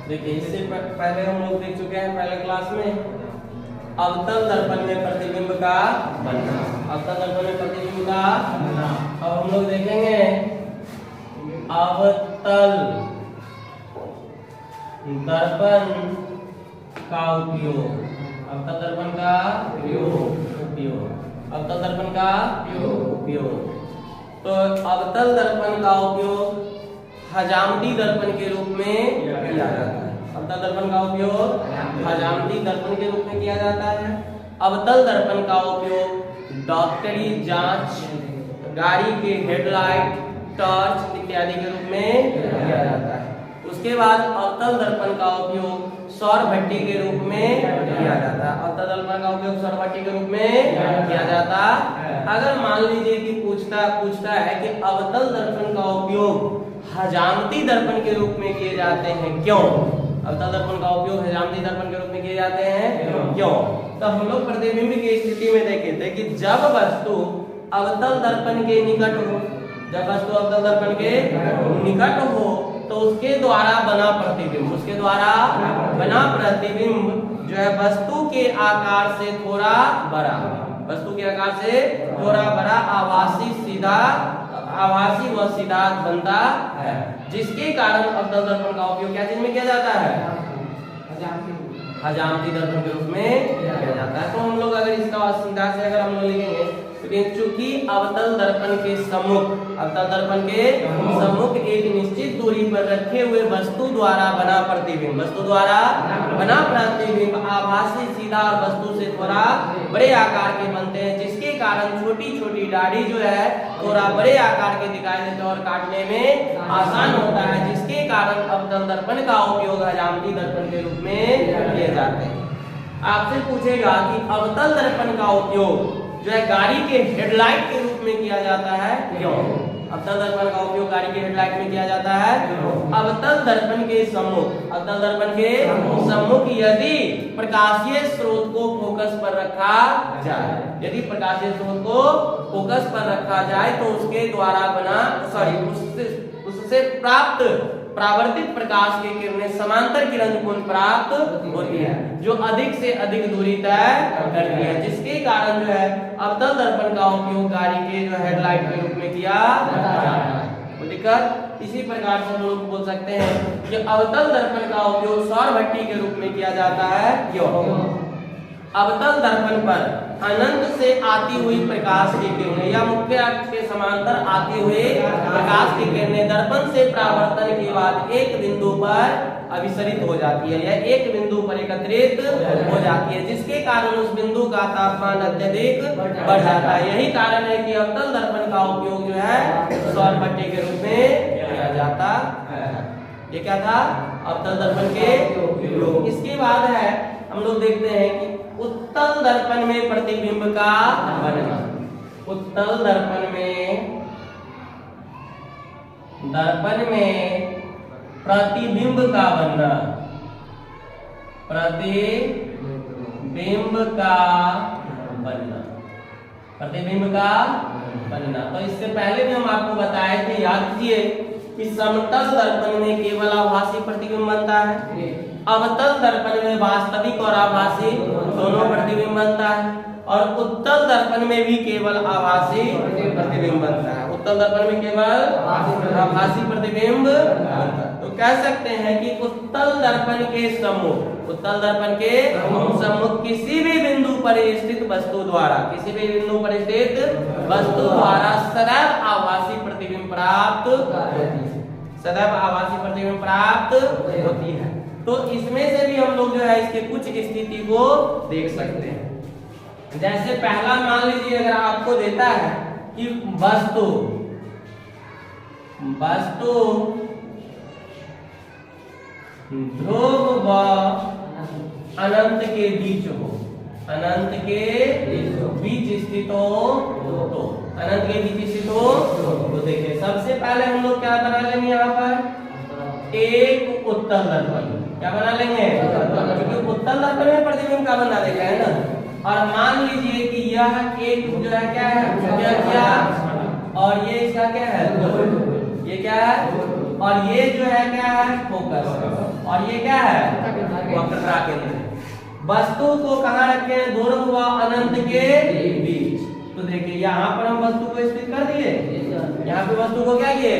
देखिए इससे पहले हम लोग देख चुके हैं पहले क्लास में अवतल दर्पण में प्रतिबिंब का बनना। अवतल दर्पण में प्रतिबिंब का बनना। अब हम लोग देखेंगे अवतल दर्पण का उपयोग। अवतल दर्पण का उपयोग। अवतल दर्पण का उपयोग। तो अवतल दर्पण का उपयोग हजामती दर्पण के रूप में किया जाता है। अवतल दर्पण का उपयोग हजामती दर्पण के रूप में किया जाता है। अवतल दर्पण का उपयोग डॉक्टरी जांच, गाड़ी के हेडलाइट, टॉर्च इत्यादि के रूप में किया जाता है। उसके बाद अवतल दर्पण का उपयोग सौर भट्टी के रूप में किया जाता है। अवतल दर्पण का उपयोग सौर भट्टी के रूप में किया जाता है। अगर मान लीजिए कि पूछता है कि अवतल दर्पण का उपयोग हजामती दर्पण के रूप में किए जाते हैं क्यों? अवतल दर्पण का उपयोग हजामती दर्पण के रूप में किए जाते हैं क्यों? तो हम लोग प्रतिबिंब की स्थिति में देखे थे कि जब वस्तु अवतल दर्पण के निकट हो, जब वस्तु अवतल दर्पण के निकट हो तो उसके द्वारा बना प्रतिबिंब जो है वस्तु के आकार से थोड़ा बड़ा, वस्तु के आकार से थोड़ा बड़ा आभासी व सीधा बनता है, जिसके कारण अवतल दर्पण का उपयोग क्या चीज में किया जाता है? हजामती दर्पण के रूप में किया जाता है। तो हम लोग अगर इसका सीधा से अगर हम लोग लिखेंगे तो चूंकि अवतल दर्पण के सम्मुख एक निश्चित दूरी पर रखे हुए वस्तु द्वारा बना प्रतिबिंब आभासी, सीधा और वस्तु से थोड़ा बड़े आकार के बनते हैं, जिसके कारण छोटी छोटी दाढ़ी जो है थोड़ा बड़े आकार के दिखाई देते हैं और काटने में आसान होता है, जिसके कारण अवतल दर्पण का उपयोग हजामती दर्पण के रूप में किए जाते हैं। आपसे पूछेगा कि अवतल दर्पण का उपयोग जो है गाड़ी के हेडलाइट के रूप में किया जाता है क्यों? अवतल दर्पण का उपयोग गाड़ी के हेडलाइट में किया जाता है। अवतल दर्पण के सम्मुख यदि प्रकाशीय स्रोत को फोकस पर रखा जाए, तो उसके द्वारा उससे प्राप्त परावर्तित प्रकाश की किरणें समांतर किरण कोण प्राप्त होती है, जो अधिक से अधिक दूरी तय करती है, जिसके कारण जो है अवतल दर्पण का उपयोग गाड़ी के जो हेडलाइट के रूप में किया जाता है। दिक्कत इसी प्रकार से हम लोग बोल सकते हैं कि अवतल दर्पण का उपयोग सौर भट्टी के रूप में किया जाता है क्यों? अवतल दर्पण पर अनंत से आती हुई प्रकाश की किरणें या मुख्य अक्ष के समांतर आती हुई प्रकाश की किरणें दर्पण से परावर्तन के बाद एक बिंदु पर अभिसरित हो जाती है या एक बिंदु पर एकत्रित हो जाती है, जिसके कारण उस बिंदु का तापमान अत्यधिक बढ़ जाता है। यही कारण है कि अवतल दर्पण का उपयोग जो है सौर भट्टी के रूप में किया जाता है। ये क्या था? अवतल दर्पण के उपयोग। इसके बाद है हम लोग देखते हैं कि उत्तल दर्पण में प्रतिबिंब का बनना। उत्तल दर्पण में प्रतिबिंब का बनना। तो इससे पहले भी हम आपको बताए थे, याद कीजिए कि समतल दर्पण में केवल आभासी प्रतिबिंब बनता है, अवतल दर्पण में वास्तविक और आभासी दोनों प्रतिबिंब बनता है, और उत्तल दर्पण में भी केवल आभासी प्रतिबिंब बनता है। उत्तल दर्पण में केवल आभासी प्रतिबिंब बनता है। तो कह सकते हैं कि उत्तल दर्पण के सम्मुख किसी भी बिंदु पर स्थित वस्तु द्वारा सदैव आभासी प्रतिबिंब प्राप्त होती है। तो इसमें से भी हम लोग जो है इसके कुछ स्थिति को देख सकते हैं। जैसे पहला मान लीजिए अगर आपको देता है कि वस्तु ध्रुव व अनंत के बीच हो, तो देखिए सबसे पहले हम लोग क्या बना लेंगे, यहाँ पर एक उत्तल दर्पण। क्या बना लेंगे? क्योंकि उत्तल दर्पण में प्रतिबिंब का बना देखा है ना। और मान लीजिए कि यह एक जो है क्या है, और ये इसका क्या है, ये क्या है, और ये जो है क्या है, फोकस, और ये क्या है, वक्रता केंद्र। वस्तु को कहाँ रखे हैं, ध्रुव व अनंत के बीच। तो देखिए यहाँ पर हम वस्तु को स्थित कर दिए, यहाँ पे वस्तु को क्या किए,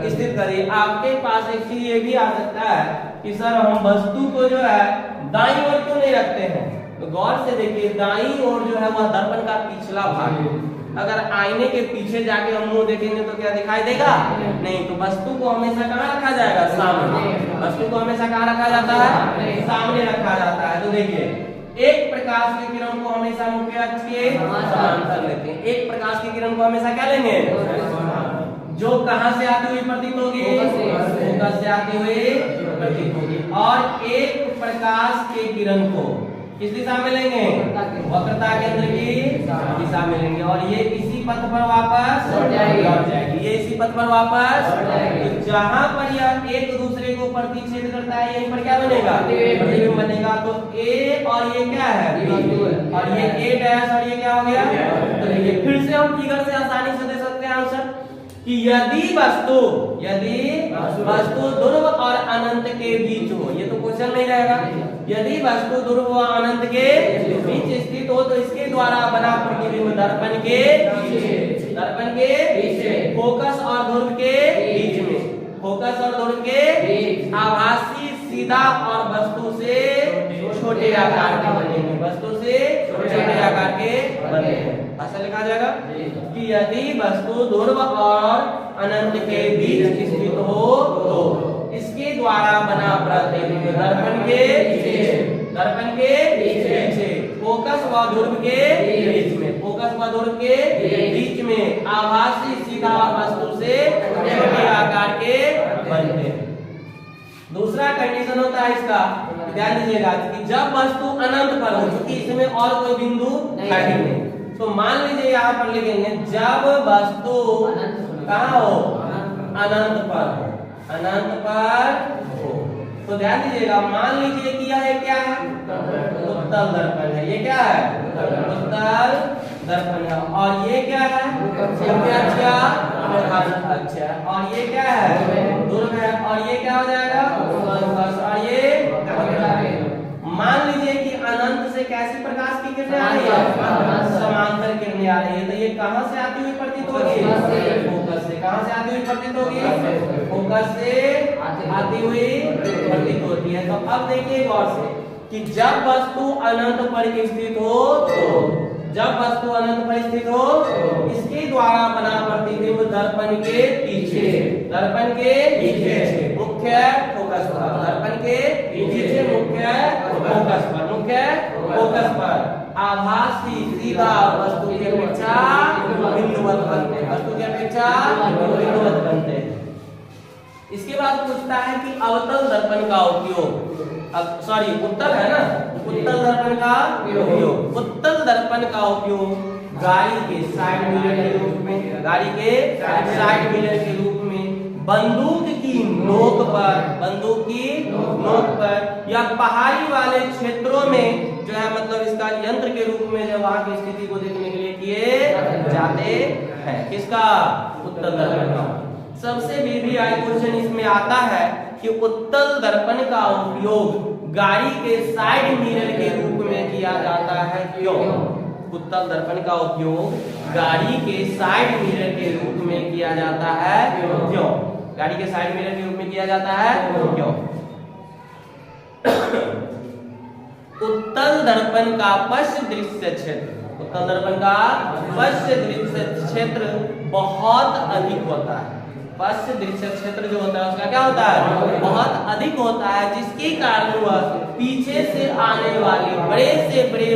स्थित करिए। आपके पास एक चीज ये भी आ सकता है कि सर हम वस्तु को जो है दाईं ओर क्यों नहीं रखते हैं, तो गौर से देखिए दाईं ओर जो है वह दर्पण का पिछला भाग। अगर आईने के पीछे जाके हम मुंह देखेंगे तो क्या दिखाई देगा, नहीं। तो वस्तु को हमेशा कहाँ रखा जाएगा, सामने। वस्तु को हमेशा कहाँ रखा जाता है, सामने रखा जाता है। तो देखिए एक प्रकाश की किरण को हमेशा मुख्य अक्ष के समांतर लेते हैं। एक प्रकाश की किरण को हमेशा क्या लेंगे, जो कहां से आती हुई प्रतीत होगी, फोकस से आती हुई प्रतीत होगी। और एक प्रकाश के किरण को किस दिशा में लेंगे, वक्रता केंद्र की दिशा में लेंगे, और ये इसी पथ पर वापस लौट जाएगी। ये इसी पथ पर वापस, तो जहां पर यह एक दूसरे को प्रतिच्छेद करता है यहीं पर क्या बनेगा, प्रतिबिंब बनेगा। तो ए और ये क्या है, और ये ए डैश और ये क्या हो गया। तो देखिए फिर से हम फिगर से आसानी से दे सकते हैं आंसर कि यदि वस्तु ध्रुव और अनंत के बीच हो, ये तो क्वेश्चन नहीं रहेगा। यदि वस्तु ध्रुव व अनंत के बीच स्थित हो तो इसके द्वारा बना प्रतिबिंब दर्पण के पीछे, फोकस और ध्रुव के बीच में, फोकस और ध्रुव के आभासी सीधा और वस्तु से छोटे आकार के बनेंगे, वस्तु से छोटे आकार के बनेंगे। ऐसा लिखा जाएगा कि यदि वस्तु ध्रुव और अनंत के बीच स्थित हो तो इसके द्वारा बना प्रतिबिंब दर्पण के पीछे, फोकस व ध्रुव के बीच में, फोकस व ध्रुव के बीच में आभासी सीधा और वस्तु से छोटे आकार के बनते हैं। दूसरा कंडीशन होता है इसका, ध्यान दीजिएगा कि जब वस्तु अनंत पर हो, क्योंकि इसमें और कोई बिंदु है नहीं। तो मान लीजिए यहाँ पर लिखेंगे जब वस्तु कहाँ हो, अनंत पर हो। तो ध्यान दीजिएगा, मान लीजिए कि यह क्या है, उत्तल दर्पण है। ये क्या है, उत्तल दर्पण है। और ये क्या है, अक्ष है। और ये क्या है, ध्रुव है। और ये क्या हो जाएगा, और ये मान लीजिए कि अनंत से कैसी प्रकाश की किरणें आ रही है, समांतर किरणें आ रही है। तो ये कहां से आती हुई प्रतीत होगी, फोकस से। कहां से आती हुई प्रतीत होगी, फोकस से आती हुई प्रतीत होती है। तो अब देखिए गौर से कि जब वस्तु अनंत पर स्थित हो तो, जब वस्तु अनंत पर स्थित हो इसके द्वारा बना प्रतिबिंब दर्पण के पीछे मुख्य फोकस पर, दर्पण के पीछे मुख्य फोकस पर आभासी सीधा वस्तु की अपेक्षा बिंदुवत बनते हैं। इसके बाद पूछता है कि अवतल दर्पण का उपयोग, उत्तल है ना, उत्तल दर्पण का उपयोग, उत्तल दर्पण का उपयोग गाड़ी के साइड मिरर के रूप में, बंदूक की नोक पर या पहाड़ी वाले क्षेत्रों में जो है, मतलब इसका यंत्र के रूप में जो वहां की स्थिति को देखने के लिए किए जाते हैं। किसका, उत्तल दर्पण का। सबसे वीवीआई क्वेश्चन इसमें आता है कि उत्तल दर्पण का उपयोग गाड़ी के साइड मिरर के रूप में किया जाता है, क्यों? उत्तल दर्पण का उपयोग गाड़ी के साइड मिरर के रूप में किया जाता है, क्यों? गाड़ी के साइड मिरर के रूप में किया जाता है, क्यों? उत्तल दर्पण का पश्च दृश्य क्षेत्र, उत्तल दर्पण का पश्च दृश्य क्षेत्र बहुत अधिक होता है। पश्च दृश्य क्षेत्र जो होता है उसका क्या होता है, बहुत अधिक होता है, जिसके कारण वह पीछे से आने वाले बड़े से बड़े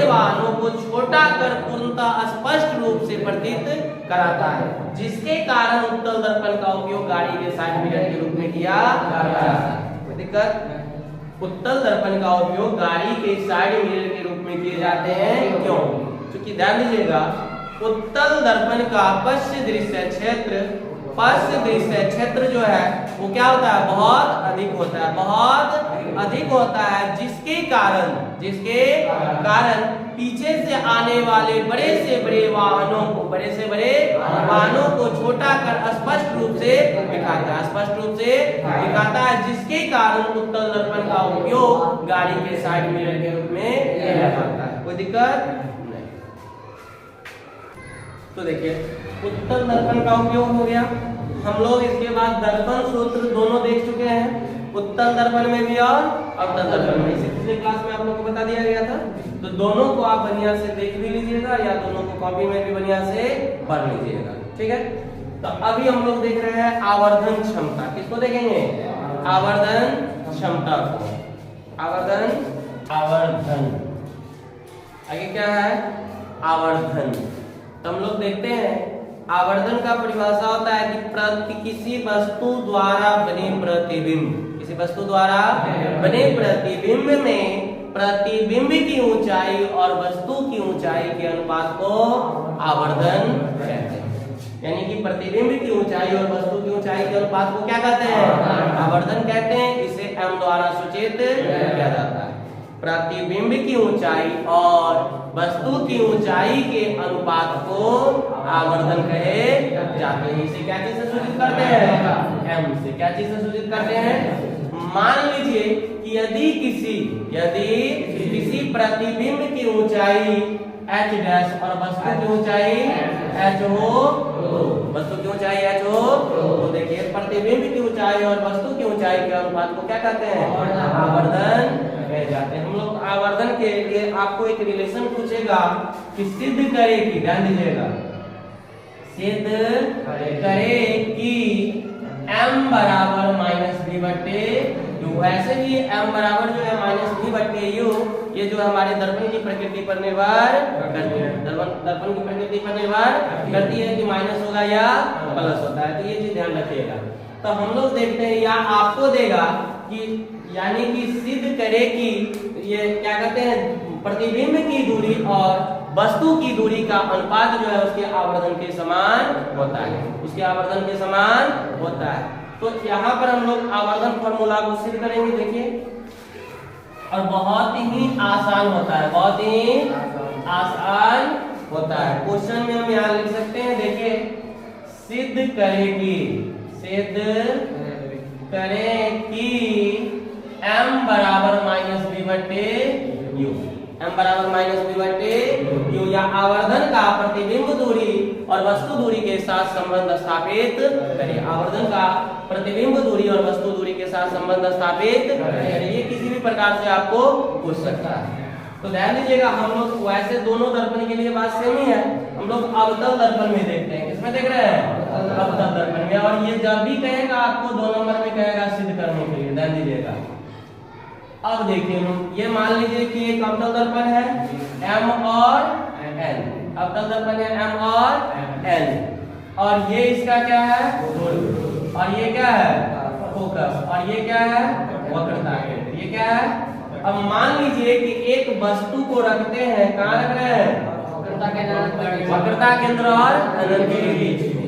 वाहनों को छोटा कर पूर्णतः स्पष्ट रूप से प्रतीत कराता है, जिसके कारण उत्तल दर्पण का उपयोग गाड़ी के साइड मिरर के रूप में किया जाता है। कोई दिक्कत? उत्तल दर्पण का उपयोग गाड़ी के साइड मिरर के रूप में किए जाते हैं, क्यों? क्योंकि ध्यान दीजिएगा, उत्तल दर्पण का पश्च दृश्य क्षेत्र जो है वो क्या होता है, बहुत अधिक होता है, जिसके कारण पीछे से आने वाले बड़े से बड़े वाहनों को छोटा कर स्पष्ट रूप से दिखाता है, जिसके कारण उत्तल दर्पण का उपयोग गाड़ी के साइड मिरर के रूप में किया जाता है। कोई दिक्कत नहीं। तो देखिए उत्तल दर्पण का उपयोग हो गया। हम लोग इसके बाद दर्पण सूत्र दोनों देख चुके हैं, उत्तल दर्पण में भी और अवतल दर्पण में। इसे पिछले क्लास में आप लोगों को बता दिया गया था। तो दोनों को आप बढ़िया से देख भी लीजिएगा या दोनों को कॉपी में भी बढ़िया से पढ़ लीजिएगा, ठीक है। तो अभी हम लोग देख रहे हैं आवर्धन क्षमता। किसको देखेंगे? आवर्धन क्षमता को। आवर्धन आगे क्या है? आवर्धन। तो हम लोग देखते हैं आवर्धन का परिभाषा होता है कि किसी वस्तु द्वारा बने प्रतिबिंब में प्रतिबिंब की ऊंचाई और वस्तु की ऊंचाई के अनुपात को आवर्धन कहते हैं। यानी कि प्रतिबिंब की ऊंचाई और वस्तु की ऊंचाई के अनुपात को क्या कहते हैं? आवर्धन कहते हैं। इसे m द्वारा सूचित किया जाता है। प्रतिबिंब की ऊंचाई और वस्तु की ऊंचाई के अनुपात को आवर्धन कहे जाते हैं। इसे क्या चीज से सूचित करते हैं? m से। क्या चीज से सूचित करते हैं? मान लीजिए कि यदि किसी प्रतिबिंब की ऊंचाई h डैश और वस्तु की ऊंचाई h हो, तो देखिए प्रतिबिंब की ऊंचाई और वस्तु की ऊंचाई के अनुपात को क्या कहते हैं? आवर्धन कहे जाते हैं। हम लोग आवर्धन के लिए आपको एक रिलेशन पूछेगा कि सिद्ध करे कि, ध्यान दीजिएगा, सिद्ध करे कि m बराबर माइनस v बट्टे u। ऐसे भी m बराबर जो है माइनस v बट्टे u, ये जो हमारे दर्पण की प्रकृति पर निर्भर करती है। दर्पण की प्रकृति पर निर्भर करती है कि माइनस होगा या प्लस होता है। तो ये चीज ध्यान रखिएगा। तो हम लोग देखते हैं या आपको देगा कि यानी कि सिद्ध करे कि ये क्या कहते हैं, प्रतिबिंब की दूरी और वस्तु की दूरी का अनुपात जो है उसके आवर्धन के समान होता है। तो यहाँ पर हम लोग आवर्धन फॉर्मूला को सिद्ध करेंगे। देखिए, और बहुत ही आसान होता है। क्वेश्चन में हम यहाँ लिख सकते हैं, देखिए, सिद्ध करे कि m बराबर माइनस v बट्टे u, या आवर्धन का प्रतिबिंब दूरी और वस्तु दूरी के साथ संबंध स्थापित करें। आवर्धन का प्रतिबिंब दूरी और वस्तु दूरी के साथ संबंध स्थापित करें। ये किसी भी प्रकार से आपको पूछ सकता है। तो ध्यान दीजिएगा, हम लोग वैसे दोनों दर्पण के लिए बात सेम ही है। हम लोग अवतल दर्पण में देखते हैं। किसमें देख रहे हैं? अवतल दर्पण में। और ये जब भी कहेगा आपको 2 नंबर में कहेगा सिद्ध करने के लिए, ध्यान दीजिएगा। अब देखिए, ये मान लीजिए कि एक अवतल दर्पण है m और n। अवतल दर्पण है m और n, और ये इसका क्या है? और ये क्या है? फोकस। और ये क्या है? वक्रता केंद्र। ये क्या है? अब मान लीजिए कि एक वस्तु को रखते हैं, कहाँ रख रहे हैं? वक्रता केंद्र और अनंत के बीच में।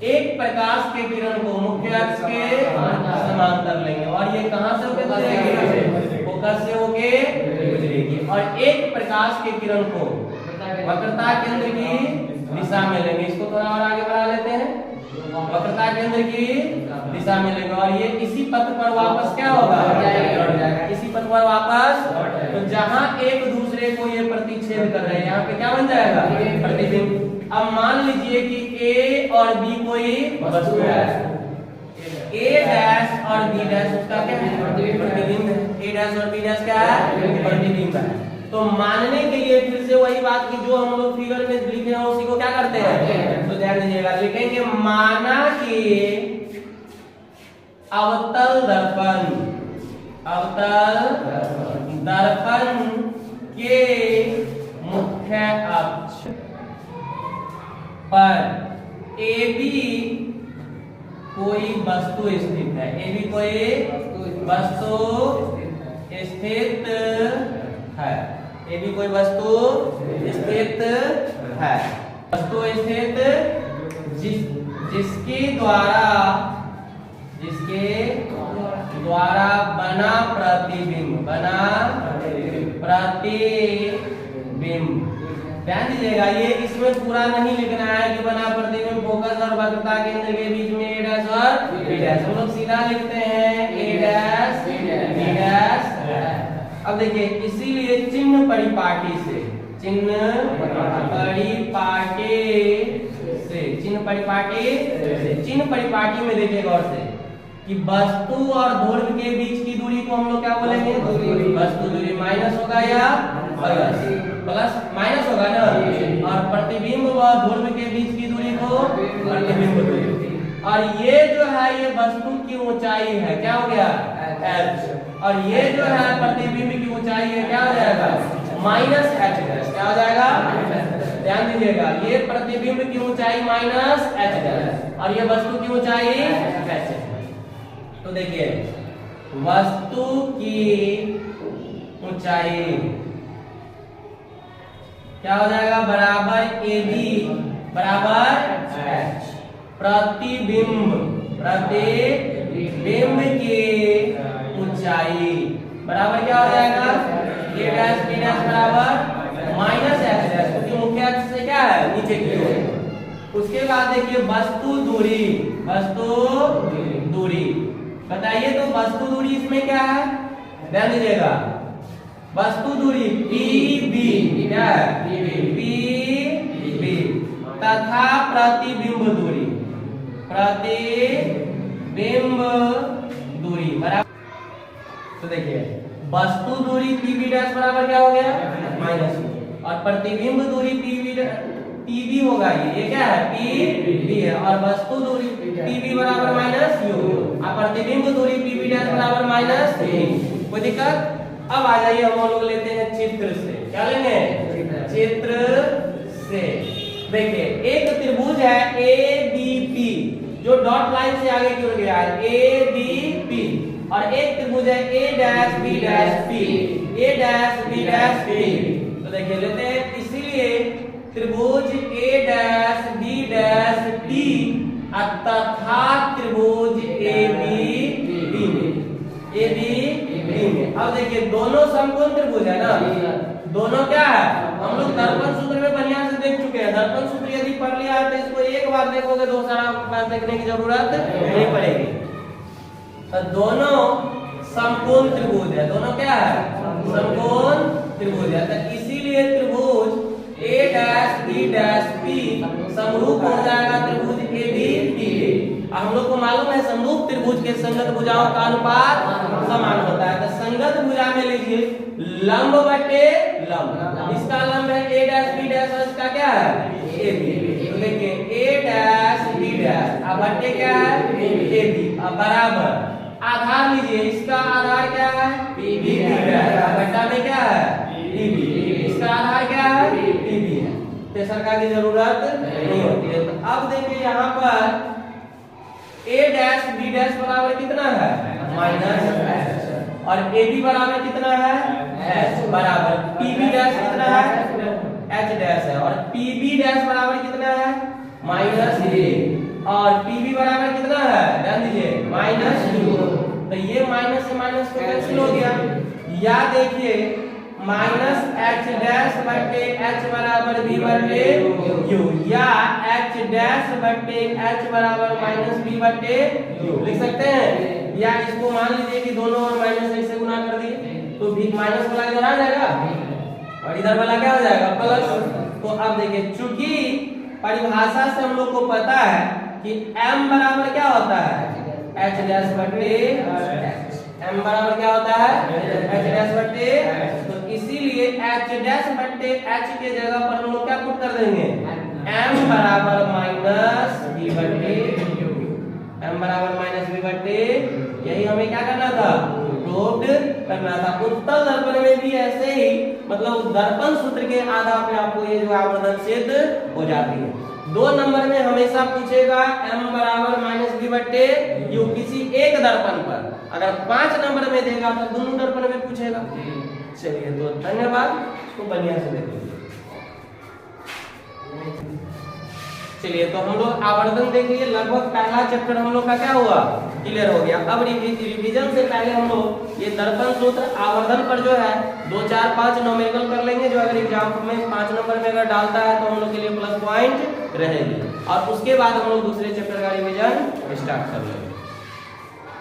एक प्रकाश के किरण को मुख्य अक्ष के समांतर लेंगे और ये कहाँ से होकर गुजरेगी? फोकस से होकर गुजरेगी। और एक प्रकाश के किरण को वक्रता केंद्र की दिशा में लेंगे। इसको थोड़ा और आगे बढ़ा लेते हैं। वक्रता केंद्र की दिशा में लेंगे और ये इसी पथ पर वापस क्या होगा? इसी पथ पर वापस। तो जहां एक दूसरे को ये प्रतिच्छेद कर रहे हैं, यहाँ पे क्या बन जाएगा? प्रतिबिंब। अब मान लीजिए कि A और B कोई वस्तु है, A डैश और B डैश उसका क्या है? प्रतिबिंब है। A डैश और B डैश क्या है? प्रतिबिंब है। तो मानने के लिए फिर से वही बात की जो हम लोग फिगर में लिखे हैं उसी को क्या करते हैं? तो ध्यान दीजिएगा, लिखेंगे माना कि अवतल दर्पण के मुख्य अक्ष पर AB कोई वस्तु स्थित है। AB कोई वस्तु स्थित है। AB कोई वस्तु स्थित है। वस्तु स्थित जिसके द्वारा बना प्रतिबिंब बिंब। ध्यान दीजिएगा, ये इसमें पूरा नहीं लिखना है कि बना प्रतिबिंब फोकस और वक्रता केंद्र के बीच में a डैश और b डैश। हम लोग सीधा लिखते हैं a डैश b डैश। अब देखिए, इसीलिए चिन्ह परिपाटी से चिन्ह परिपाटी में देखिए गौर से कि वस्तु और ध्रुव के बीच की दूरी को हम लोग क्या बोलेंगे? वस्तु दूरी माइनस होगा या प्लस माइनस होगा ना, और प्रतिबिंब व ध्रुव के बीच की दूरी को प्रतिबिंब दूरी। और ये जो है ये वस्तु की ऊंचाई है, क्या हो गया? h। और ये जो है प्रतिबिंब की ऊंचाई है, क्या हो जाएगा? Minus h dash. क्या हो जाएगा? ध्यान दीजिएगा, ये प्रतिबिंब की ऊंचाई माइनस h डैश और ये वस्तु की ऊंचाई h है। तो देखिए, वस्तु की ऊंचाई क्या हो जाएगा? बराबर AB बराबर h। प्रतिबिंब की ऊंचाई बराबर क्या हो जाएगा? a डैश b डैश बराबर माइनस h डैश, क्योंकि मुख्य अक्ष से क्या है? नीचे की ओर। उसके बाद देखिए वस्तु दूरी बताइए, तो वस्तु दूरी इसमें क्या है? ध्यान दीजिएगा, वस्तु दूरी PB क्या है? PB तथा प्रतिबिंब दूरी बराबर। तो देखिए, वस्तु दूरी PB डैश बराबर क्या हो गया? माइनस, और प्रतिबिंब दूरी PB होगा, ये क्या है? PB है, और वस्तु दूरी PB बराबर माइनस u, और प्रतिबिंब दूरी PB डैश बराबर माइनस u। कोई दिक्कत? अब आ जाइए, हम लोग लेते हैं चित्र से। क्या लेंगे? चित्र से। देखिए, एक त्रिभुज है ABP जो डॉट लाइन से आगे की ओर गया है, ABP, और एक त्रिभुज है A dash B dash P, A dash B dash P। तो देखिए लेते हैं, इसीलिए त्रिभुज A dash B dash P तथा त्रिभुज ABP में। अब देखिए, दोनों समकोण त्रिभुज है ना, दोनों क्या है? हम लोग दर्पण सूत्र में बढ़िया से देख चुके हैं। दर्पण सूत्र यदि पढ़ लिया है तो इसको एक बार देखोगे, दूसरा बार देखने की जरूरत नहीं पड़ेगी। तो दोनों समकोण त्रिभुज है, दोनों क्या है? समकोण त्रिभुज है। तो इसीलिए त्रिभुज A dash B dash P समरूप हो जाएगा त्रिभुज ABP के। हम लोग को मालूम है समरूप त्रिभुज के संगत भुजाओं का अनुपात समान होता है। तो संगत भुजा में लीजिए लंब बटे लंब, इसका लंब है A डैश B डैश और इसका क्या है? AB। तो देखिए A डैश B डैश अब बटे क्या है? AB। अब बराबर आधार लीजिए, इसका आधार क्या है? BB डैश, बटा में क्या है? BB, इसका आधार क्या है? BB है। तेसरका की जरूरत नहीं होती है। तो अब देखिए यहाँ पर A डैश B डैश बराबर कितना है? माइनस h, और AB बराबर कितना है? h बराबर PB डैश कितना है? h डैश है, और PB डैश बराबर कितना है? माइनस a, और PB बराबर कितना है? ध्यान दीजिए माइनस u। तो ये माइनस से माइनस को कैंसिल हो गया, या देखिए माइनस h डैश बटे h बराबर b बटे u, या h डैश बटे h बराबर माइनस b बटे u लिख सकते हैं। या इसको मान लीजिए कि दोनों और माइनस से गुना कर दिए तो भी माइनस वाला इधर आ जाएगा और इधर वाला क्या हो जाएगा? प्लस। तो अब देखिए, चूंकि परिभाषा से हम लोग को पता है कि m बराबर क्या होता है? h डैश बटे m बराबर क्या होता है? h डैश बटे, तो इसीलिए h डैश बटे h के जगह पर हम लोग क्या पुट कर देंगे? m बराबर माइनस b बटे u, m बराबर माइनस b बटे, यही हमें क्या करना था? प्रूव करना था। उत्तल दर्पण में भी ऐसे ही, मतलब दर्पण सूत्र के आधार पे आपको ये जो आवर्धन सिद्ध हो जाती है। 2 नंबर में हमेशा पूछेगा m बराबर माइनस b बटे u किसी एक दर्पण पर। अगर 5 नंबर में देगा तो दोनों दर्पण में पूछेगा। चलिए, तो धन्यवाद, इसको बढ़िया से देखिए। चलिए, तो हम लोग आवर्धन देख लिए, लगभग पहला चैप्टर हम लोग का क्या हुआ? क्लियर हो गया। अब रिवीजन से पहले हम लोग ये दर्पण सूत्र आवर्धन पर जो है 2 4 5 न्यूमेरिकल कर लेंगे, जो अगर एग्जाम में 5 नंबर में अगर डालता है तो हम लोग के लिए प्लस पॉइंट रहेगी, और उसके बाद हम लोग दूसरे चैप्टर का रिवीजन स्टार्ट कर लेंगे।